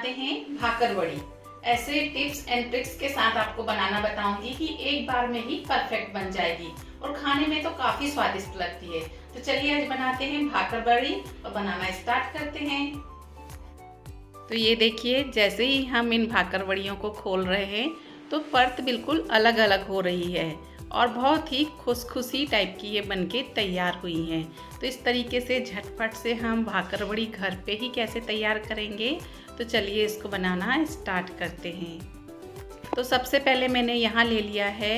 बनाते हैं भाकर बड़ी। ऐसे टिप्स एंड ट्रिक्स के साथ आपको बनाना बताऊंगी कि एक बार में ही परफेक्ट बन जाएगी और खाने में तो काफी स्वादिष्ट लगती है। तो चलिए आज बनाते हैं भाकर बड़ी और बनाना स्टार्ट करते हैं। तो ये देखिए, जैसे ही हम इन भाकर बड़ियों को खोल रहे हैं तो परत बिल्कुल अलग अलग हो रही है और बहुत ही खुशखुशी टाइप की ये बनके तैयार हुई हैं। तो इस तरीके से झटपट से हम भाकर बड़ी घर पे ही कैसे तैयार करेंगे, तो चलिए इसको बनाना स्टार्ट करते हैं। तो सबसे पहले मैंने यहाँ ले लिया है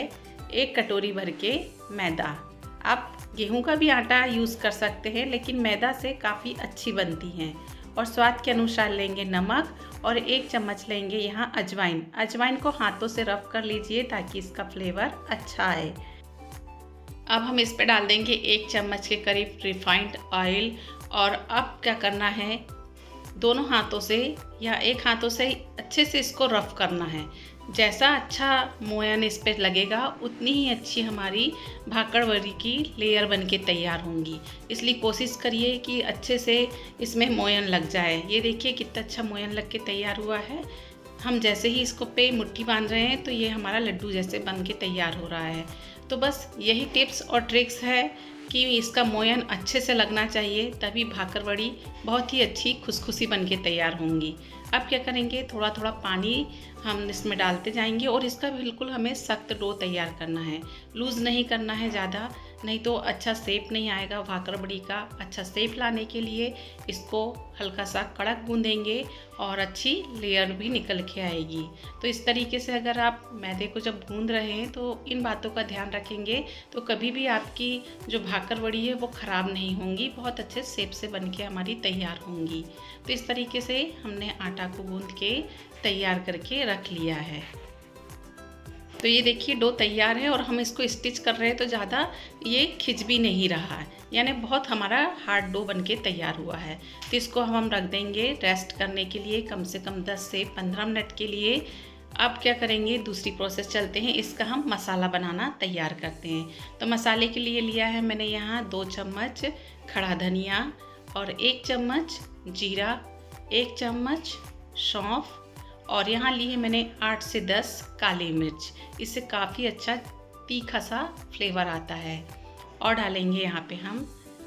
1 कटोरी भर के मैदा। आप गेहूं का भी आटा यूज़ कर सकते हैं, लेकिन मैदा से काफ़ी अच्छी बनती हैं। और स्वाद के अनुसार लेंगे नमक और 1 चम्मच लेंगे यहाँ अजवाइन। अजवाइन को हाथों से रब कर लीजिए ताकि इसका फ्लेवर अच्छा आए। अब हम इस पे डाल देंगे 1 चम्मच के करीब रिफाइंड ऑयल। और अब क्या करना है, दोनों हाथों से या एक हाथों से अच्छे से इसको रफ करना है। जैसा अच्छा मोयन इस पे लगेगा उतनी ही अच्छी हमारी भाकर बड़ी की लेयर बनके तैयार होंगी। इसलिए कोशिश करिए कि अच्छे से इसमें मोयन लग जाए। ये देखिए कितना अच्छा मोयन लग के तैयार हुआ है। हम जैसे ही इसको पे मुट्ठी बांध रहे हैं तो ये हमारा लड्डू जैसे बन के तैयार हो रहा है। तो बस यही टिप्स और ट्रिक्स है कि इसका मोयन अच्छे से लगना चाहिए, तभी भाकर बड़ी बहुत ही अच्छी खुशखुशी बन के तैयार होंगी। अब क्या करेंगे, थोड़ा थोड़ा पानी हम इसमें डालते जाएंगे और इसका बिल्कुल हमें सख्त डो तैयार करना है। लूज़ नहीं करना है ज़्यादा, नहीं तो अच्छा शेप नहीं आएगा भाकर बड़ी का। अच्छा शेप लाने के लिए इसको हल्का सा कड़क गूंदेंगे और अच्छी लेयर भी निकल के आएगी। तो इस तरीके से अगर आप मैदे को जब गूंद रहे हैं तो इन बातों का ध्यान रखेंगे तो कभी भी आपकी जो भाकर बड़ी है वो ख़राब नहीं होंगी, बहुत अच्छे शेप से बन के हमारी तैयार होंगी। तो इस तरीके से हमने आटा को गूंद के तैयार करके रख लिया है। तो ये देखिए डो तैयार है और हम इसको स्टिच कर रहे हैं तो ज़्यादा ये खिंच भी नहीं रहा है, यानी बहुत हमारा हार्ड डो बनके तैयार हुआ है। तो इसको हम रख देंगे रेस्ट करने के लिए कम से कम 10 से 15 मिनट के लिए। अब क्या करेंगे, दूसरी प्रोसेस चलते हैं। इसका हम मसाला बनाना तैयार करते हैं। तो मसाले के लिए लिया है मैंने यहाँ 2 चम्मच खड़ा धनिया और 1 चम्मच जीरा, 1 चम्मच सौंफ और यहाँ लिए मैंने 8 से 10 काली मिर्च। इससे काफ़ी अच्छा तीखा सा फ्लेवर आता है। और डालेंगे यहाँ पे हम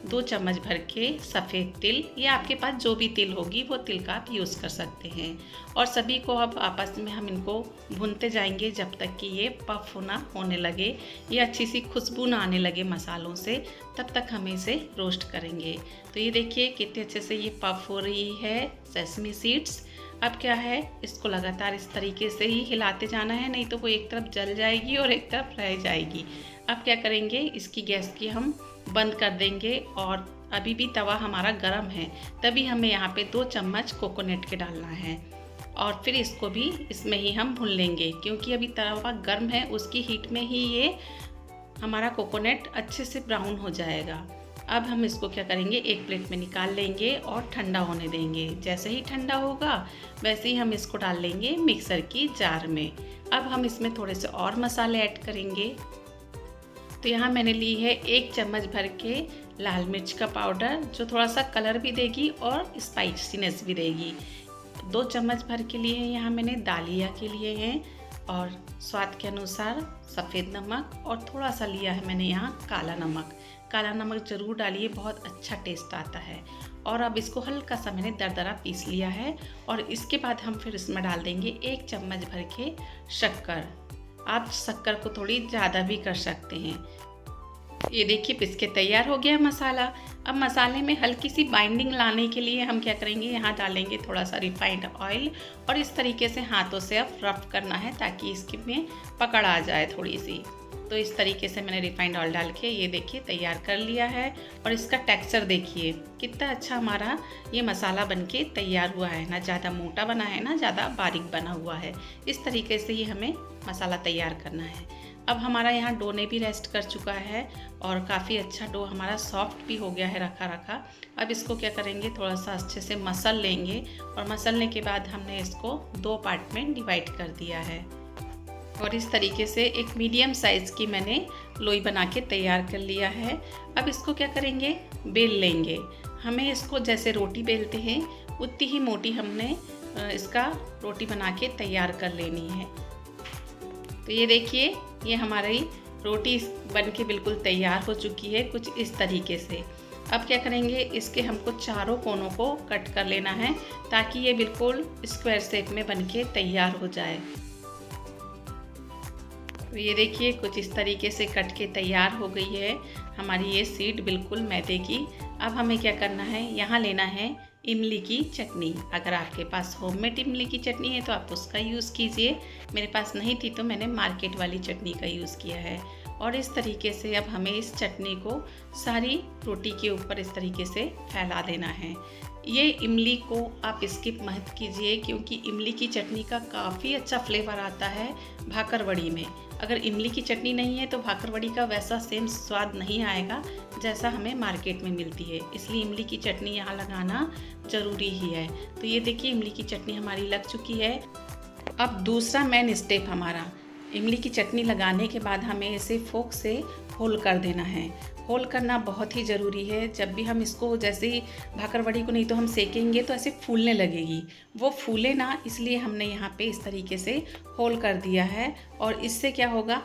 2 चम्मच भर के सफ़ेद तिल, या आपके पास जो भी तिल होगी वो तिल का आप यूज़ कर सकते हैं। और सभी को अब आपस में हम इनको भूनते जाएंगे जब तक कि ये पफ होने लगे, ये अच्छी सी खुशबू ना आने लगे मसालों से, तब तक हम इसे रोस्ट करेंगे। तो ये देखिए कितने अच्छे से ये पफ हो रही है सेसमी सीड्स। अब क्या है, इसको लगातार इस तरीके से ही हिलाते जाना है, नहीं तो वो एक तरफ जल जाएगी और एक तरफ रह जाएगी। अब क्या करेंगे, इसकी गैस की हम बंद कर देंगे और अभी भी तवा हमारा गर्म है, तभी हमें यहाँ पे 2 चम्मच कोकोनट के डालना है और फिर इसको भी इसमें ही हम भून लेंगे, क्योंकि अभी तवा गर्म है, उसकी हीट में ही ये हमारा कोकोनट अच्छे से ब्राउन हो जाएगा। अब हम इसको क्या करेंगे, एक प्लेट में निकाल लेंगे और ठंडा होने देंगे। जैसे ही ठंडा होगा वैसे ही हम इसको डाल लेंगे मिक्सर की जार में। अब हम इसमें थोड़े से और मसाले ऐड करेंगे। तो यहाँ मैंने ली है 1 चम्मच भर के लाल मिर्च का पाउडर, जो थोड़ा सा कलर भी देगी और स्पाइसीनेस भी देगी। 2 चम्मच भर के लिए यहाँ मैंने दालिया के लिए हैं और स्वाद के अनुसार सफ़ेद नमक, और थोड़ा सा लिया है मैंने यहाँ काला नमक। काला नमक ज़रूर डालिए, बहुत अच्छा टेस्ट आता है। और अब इसको हल्का सा मैंने दरदरा पीस लिया है और इसके बाद हम फिर इसमें डाल देंगे 1 चम्मच भर के शक्कर। आप शक्कर को थोड़ी ज़्यादा भी कर सकते हैं। ये देखिए पिस के तैयार हो गया मसाला। अब मसाले में हल्की सी बाइंडिंग लाने के लिए हम क्या करेंगे, यहाँ डालेंगे थोड़ा सा रिफाइंड ऑयल और इस तरीके से हाथों से अब रफ करना है ताकि इसके में पकड़ आ जाए थोड़ी सी। तो इस तरीके से मैंने रिफाइंड ऑयल डाल के ये देखिए तैयार कर लिया है। और इसका टेक्सचर देखिए कितना अच्छा हमारा ये मसाला बनके तैयार हुआ है, ना ज़्यादा मोटा बना है ना ज़्यादा बारीक बना हुआ है। इस तरीके से ही हमें मसाला तैयार करना है। अब हमारा यहाँ डो ने भी रेस्ट कर चुका है और काफ़ी अच्छा डो हमारा सॉफ्ट भी हो गया है रखा रखा। अब इसको क्या करेंगे, थोड़ा सा अच्छे से मसल लेंगे और मसलने के बाद हमने इसको 2 पार्ट में डिवाइड कर दिया है। और इस तरीके से एक मीडियम साइज़ की मैंने लोई बना के तैयार कर लिया है। अब इसको क्या करेंगे, बेल लेंगे। हमें इसको जैसे रोटी बेलते हैं उतनी ही मोटी हमने इसका रोटी बना के तैयार कर लेनी है। तो ये देखिए, ये हमारी रोटी बन के बिल्कुल तैयार हो चुकी है कुछ इस तरीके से। अब क्या करेंगे, इसके हमको चारों कोनों को कट कर लेना है ताकि ये बिल्कुल स्क्वायर शेप में बन के तैयार हो जाए। तो ये देखिए, कुछ इस तरीके से कट के तैयार हो गई है हमारी ये शीट बिल्कुल मैदे की। अब हमें क्या करना है, यहाँ लेना है इमली की चटनी। अगर आपके पास होममेड इमली की चटनी है तो आप उसका यूज़ कीजिए। मेरे पास नहीं थी तो मैंने मार्केट वाली चटनी का यूज़ किया है। और इस तरीके से अब हमें इस चटनी को सारी रोटी के ऊपर इस तरीके से फैला देना है। ये इमली को आप स्किप मत कीजिए क्योंकि इमली की चटनी का काफ़ी अच्छा फ्लेवर आता है भाकरवड़ी में। अगर इमली की चटनी नहीं है तो भाकरवड़ी का वैसा सेम स्वाद नहीं आएगा जैसा हमें मार्केट में मिलती है। इसलिए इमली की चटनी यहाँ लगाना ज़रूरी ही है। तो ये देखिए, इमली की चटनी हमारी लग चुकी है। अब दूसरा मेन स्टेप हमारा, इमली की चटनी लगाने के बाद हमें इसे फोक से होल कर देना है। होल करना बहुत ही ज़रूरी है। जब भी हम इसको, जैसे ही भाकरवड़ी को नहीं तो हम सेकेंगे तो ऐसे फूलने लगेगी, वो फूले ना, इसलिए हमने यहाँ पे इस तरीके से होल कर दिया है। और इससे क्या होगा,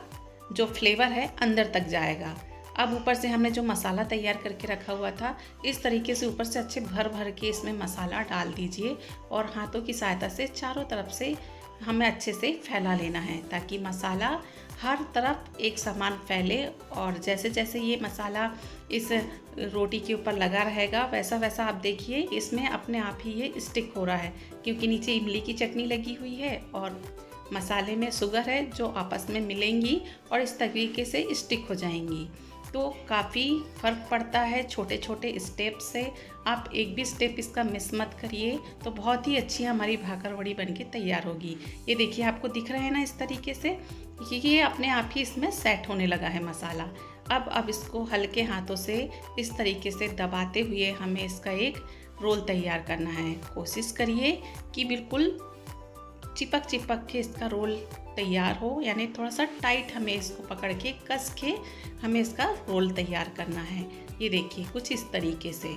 जो फ्लेवर है अंदर तक जाएगा। अब ऊपर से हमने जो मसाला तैयार करके रखा हुआ था, इस तरीके से ऊपर से अच्छे भर भर के इसमें मसाला डाल दीजिए और हाथों की सहायता से चारों तरफ से हमें अच्छे से फैला लेना है ताकि मसाला हर तरफ एक समान फैले। और जैसे जैसे ये मसाला इस रोटी के ऊपर लगा रहेगा वैसा वैसा आप देखिए इसमें अपने आप ही ये स्टिक हो रहा है, क्योंकि नीचे इमली की चटनी लगी हुई है और मसाले में शुगर है जो आपस में मिलेंगी और इस तरीके से स्टिक हो जाएंगी। तो काफ़ी फ़र्क पड़ता है छोटे छोटे स्टेप से। आप एक भी स्टेप इसका मिस मत करिए तो बहुत ही अच्छी हमारी भाकरवड़ी बनके तैयार होगी। ये देखिए, आपको दिख रहा है ना इस तरीके से, क्योंकि ये अपने आप ही इसमें सेट होने लगा है मसाला। अब इसको हल्के हाथों से इस तरीके से दबाते हुए हमें इसका एक रोल तैयार करना है। कोशिश करिए कि बिल्कुल चिपक चिपक के इसका रोल तैयार हो, यानी थोड़ा सा टाइट हमें इसको पकड़ के कस के हमें इसका रोल तैयार करना है। ये देखिए, कुछ इस तरीके से।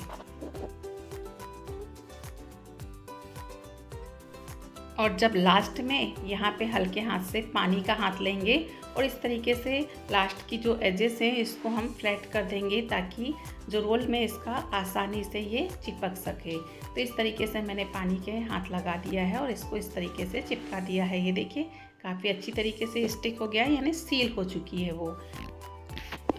और जब लास्ट में यहाँ पे हल्के हाथ से पानी का हाथ लेंगे और इस तरीके से लास्ट की जो एजेस हैं इसको हम फ्लैट कर देंगे ताकि जो रोल में इसका आसानी से ये चिपक सके। तो इस तरीके से मैंने पानी के हाथ लगा दिया है और इसको इस तरीके से चिपका दिया है। ये देखिए, काफ़ी अच्छी तरीके से स्टिक हो गया है, यानी सील हो चुकी है वो।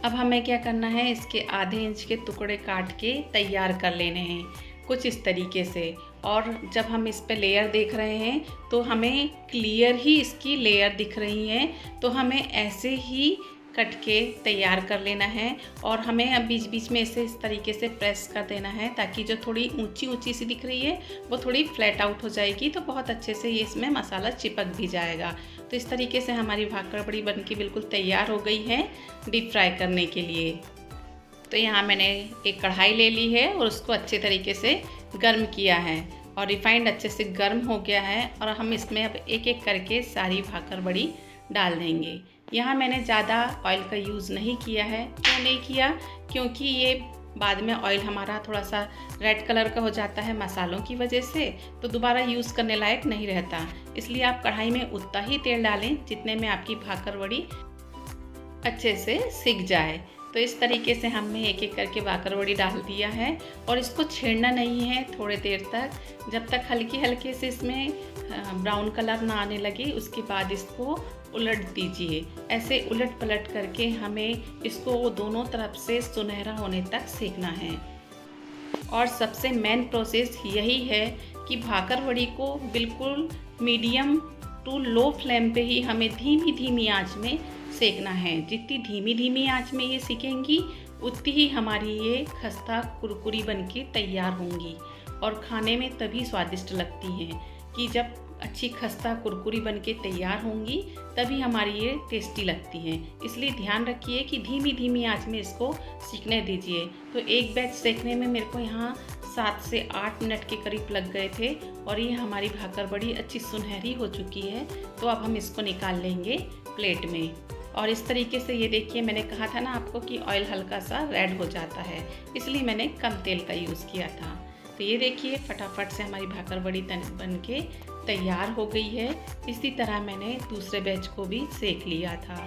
अब हमें क्या करना है, इसके आधे इंच के टुकड़े काट के तैयार कर लेने हैं कुछ इस तरीके से। और जब हम इस पे लेयर देख रहे हैं तो हमें क्लियर ही इसकी लेयर दिख रही है, तो हमें ऐसे ही कट के तैयार कर लेना है। और हमें अब बीच बीच में इसे इस तरीके से प्रेस कर देना है ताकि जो थोड़ी ऊंची ऊंची सी दिख रही है वो थोड़ी फ्लैट आउट हो जाएगी, तो बहुत अच्छे से ये इसमें मसाला चिपक भी जाएगा। तो इस तरीके से हमारी भाकरवड़ी बन के बिल्कुल तैयार हो गई है डीप फ्राई करने के लिए। तो यहाँ मैंने एक कढ़ाई ले ली है और उसको अच्छे तरीके से गर्म किया है और रिफाइंड अच्छे से गर्म हो गया है। और हम इसमें अब एक एक करके सारी भाकरवड़ी डाल देंगे। यहाँ मैंने ज़्यादा ऑयल का यूज़ नहीं किया है। क्यों नहीं किया, क्योंकि ये बाद में ऑयल हमारा थोड़ा सा रेड कलर का हो जाता है मसालों की वजह से, तो दोबारा यूज़ करने लायक नहीं रहता। इसलिए आप कढ़ाई में उतना ही तेल डालें जितने में आपकी भाकरवड़ी अच्छे से सिक जाए। तो इस तरीके से हमने एक एक करके भाकरवड़ी डाल दिया है और इसको छेड़ना नहीं है थोड़ी देर तक, जब तक हल्की हल्के से इसमें ब्राउन कलर ना आने लगे उसके बाद इसको उलट दीजिए। ऐसे उलट पलट करके हमें इसको दोनों तरफ से सुनहरा होने तक सेकना है। और सबसे मेन प्रोसेस यही है कि भाकरवड़ी को बिल्कुल मीडियम टू लो फ्लेम पे ही हमें धीमी धीमी आंच में सेकना है। जितनी धीमी धीमी आंच में ये सीखेंगी उतनी ही हमारी ये खस्ता कुरकुरी बनके तैयार होंगी और खाने में तभी स्वादिष्ट लगती हैं कि जब अच्छी खस्ता कुरकुरी बनके तैयार होंगी तभी हमारी ये टेस्टी लगती हैं। इसलिए ध्यान रखिए कि धीमी धीमी आंच में इसको सीखने दीजिए। तो एक बैच सेकने में मेरे को यहाँ 7 से 8 मिनट के करीब लग गए थे और ये हमारी भाकरवड़ी अच्छी सुनहरी हो चुकी है। तो अब हम इसको निकाल लेंगे प्लेट में। और इस तरीके से ये देखिए, मैंने कहा था ना आपको कि ऑयल हल्का सा रेड हो जाता है, इसलिए मैंने कम तेल का यूज़ किया था। तो ये देखिए फटाफट से हमारी भाकर बड़ी बन के तैयार हो गई है। इसी तरह मैंने दूसरे बैच को भी सेक लिया था।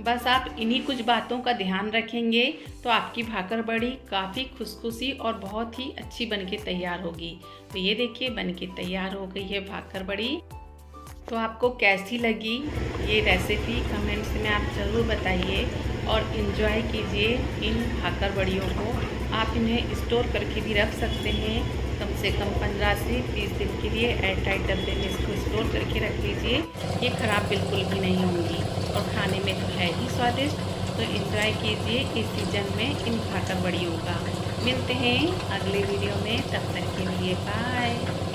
बस आप इन्हीं कुछ बातों का ध्यान रखेंगे तो आपकी भाकर बड़ी काफ़ी खुशखुशी और बहुत ही अच्छी बनके तैयार होगी। तो ये देखिए बनके तैयार हो गई है भाकर बड़ी। तो आपको कैसी लगी ये रेसिपी कमेंट्स में आप ज़रूर बताइए और इन्जॉय कीजिए इन भाकर बड़ियों को। आप इन्हें स्टोर करके भी रख सकते हैं, कम से कम 15 से 30 दिन के लिए एयरटाइट डब्बे में इसको स्टोर करके रख लीजिए। ये ख़राब बिल्कुल भी नहीं होंगी और खाने में तो है ही स्वादिष्ट। तो एंजॉय कीजिए इस सीज़न में इन भाकर बड़ियों का। मिलते हैं अगले वीडियो में, तब तक के लिए बाय।